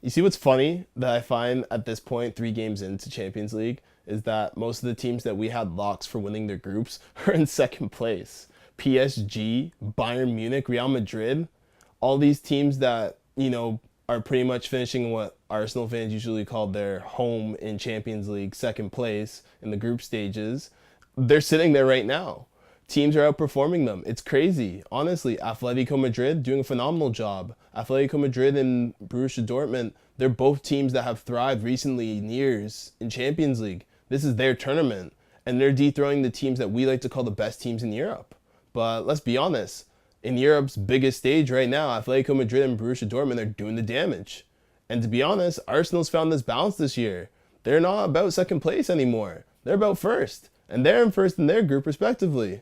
You see what's funny that I find at this point, 3 games into Champions League, is that most of the teams that we had locks for winning their groups are in second place. PSG, Bayern Munich, Real Madrid, all these teams that, are pretty much finishing what Arsenal fans usually call their home in Champions League, second place in the group stages, they're sitting there right now. Teams are outperforming them. It's crazy. Honestly, Atletico Madrid doing a phenomenal job. Atletico Madrid and Borussia Dortmund, they're both teams that have thrived recently in years in Champions League. This is their tournament, and they're dethroning the teams that we like to call the best teams in Europe. But let's be honest, in Europe's biggest stage right now, Atletico Madrid and Borussia Dortmund are doing the damage. And to be honest, Arsenal's found this balance this year. They're not about second place anymore. They're about first, and they're in first in their group respectively.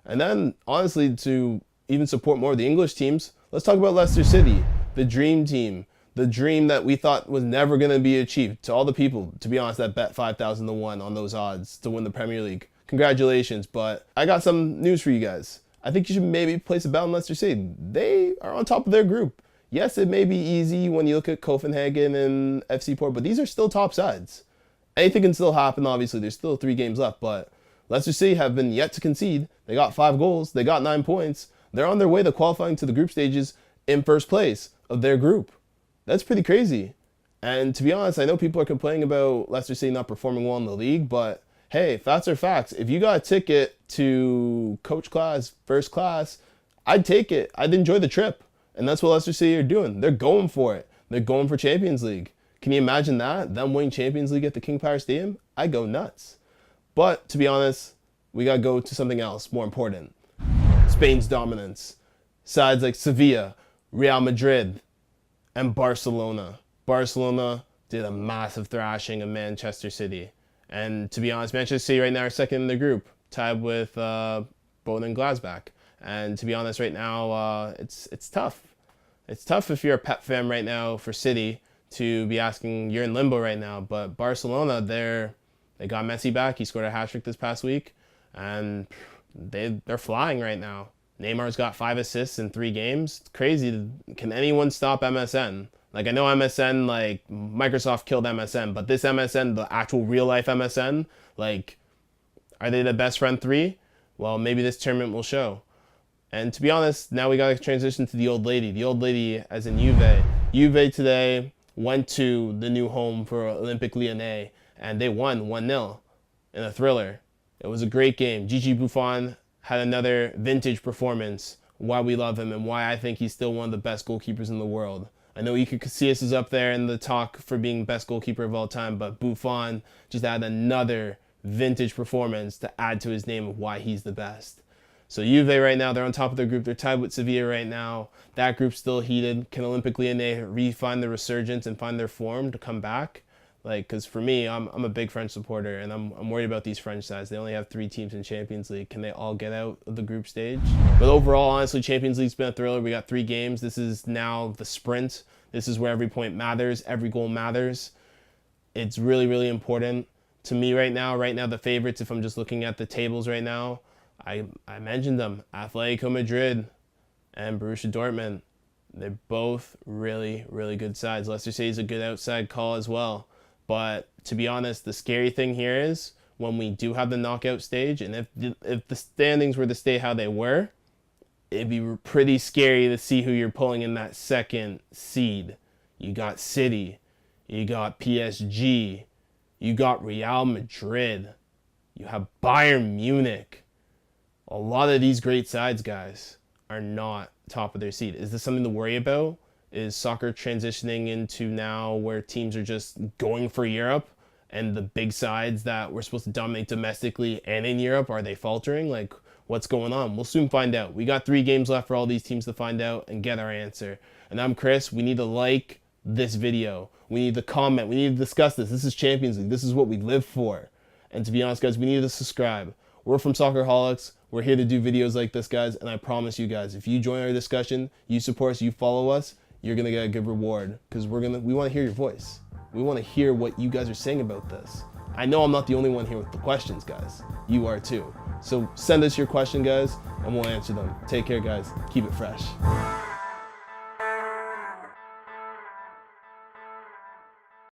And then, honestly, to even support more of the English teams, let's talk about Leicester City, the dream team, the dream that we thought was never going to be achieved. To all the people, to be honest, that bet 5,000 to 1 on those odds to win the Premier League. Congratulations, but I got some news for you guys. I think you should maybe place a bet on Leicester City. They are on top of their group. Yes, it may be easy when you look at Copenhagen and FC Port, but these are still top sides. Anything can still happen, obviously. There's still 3 games left, but Leicester City have been yet to concede. They got 5 goals. They got 9 points. They're on their way to qualifying to the group stages in first place of their group. That's pretty crazy. And to be honest, I know people are complaining about Leicester City not performing well in the league, but hey, facts are facts. If you got a ticket to coach class, first class, I'd take it. I'd enjoy the trip. And that's what Leicester City are doing. They're going for it. They're going for Champions League. Can you imagine that? Them winning Champions League at the King Power Stadium? I'd go nuts. But to be honest, we got to go to something else more important. Spain's dominance. Sides like Sevilla, Real Madrid, and Barcelona. Barcelona did a massive thrashing of Manchester City. And to be honest, Manchester City right now are second in the group, tied with Bolton and Gladbach. And to be honest, right now, it's tough. It's tough if you're a Pep fan right now for City to be asking, you're in limbo right now. But Barcelona, they got Messi back. He scored a hat-trick this past week. And they're flying right now. Neymar's got 5 assists in 3 games. It's crazy. Can anyone stop MSN? Like, I know MSN, like, Microsoft killed MSN, but this MSN, the actual real-life MSN, like, are they the best friend 3? Well, maybe this tournament will show. And to be honest, now we got to transition to the old lady. The old lady as in Juve. Juve today went to the new home for Olympique Lyonnais, and they won 1-0 in a thriller. It was a great game. Gigi Buffon had another vintage performance, why we love him and why I think he's still one of the best goalkeepers in the world. I know Iker Casillas is up there in the talk for being best goalkeeper of all time, but Buffon just had another vintage performance to add to his name of why he's the best. So Juve right now, they're on top of their group. They're tied with Sevilla right now. That group's still heated. Can Olympique Lyonnais refine the resurgence and find their form to come back? Like, because for me, I'm a big French supporter, and I'm worried about these French sides. They only have 3 teams in Champions League. Can they all get out of the group stage? But overall, honestly, Champions League's been a thriller. We got 3 games. This is now the sprint. This is where every point matters. Every goal matters. It's really, really important to me right now. Right now, the favorites, if I'm just looking at the tables right now, I mentioned them. Atletico Madrid and Borussia Dortmund. They're both really, really good sides. Leicester City is a good outside call as well. But to be honest, the scary thing here is when we do have the knockout stage, and if the standings were to stay how they were, it'd be pretty scary to see who you're pulling in that second seed. You got City, you got PSG, you got Real Madrid, you have Bayern Munich. A lot of these great sides, guys, are not top of their seed. Is this something to worry about? Is soccer transitioning into now where teams are just going for Europe, and the big sides that we're supposed to dominate domestically and in Europe, are they faltering? Like, what's going on? We'll soon find out. We got 3 games left for all these teams to find out and get our answer. And I'm Chris. We need to like this video. We need to comment. We need to discuss this. This is Champions League. This is what we live for. And to be honest, guys, we need to subscribe. We're from Soccerholics. We're here to do videos like this, guys. And I promise you guys, if you join our discussion, you support us, you follow us, you're going to get a good reward, because we want to hear your voice. We want to hear what you guys are saying about this. I know I'm not the only one here with the questions, guys. You are too. So send us your question, guys, and we'll answer them. Take care, guys. Keep it fresh.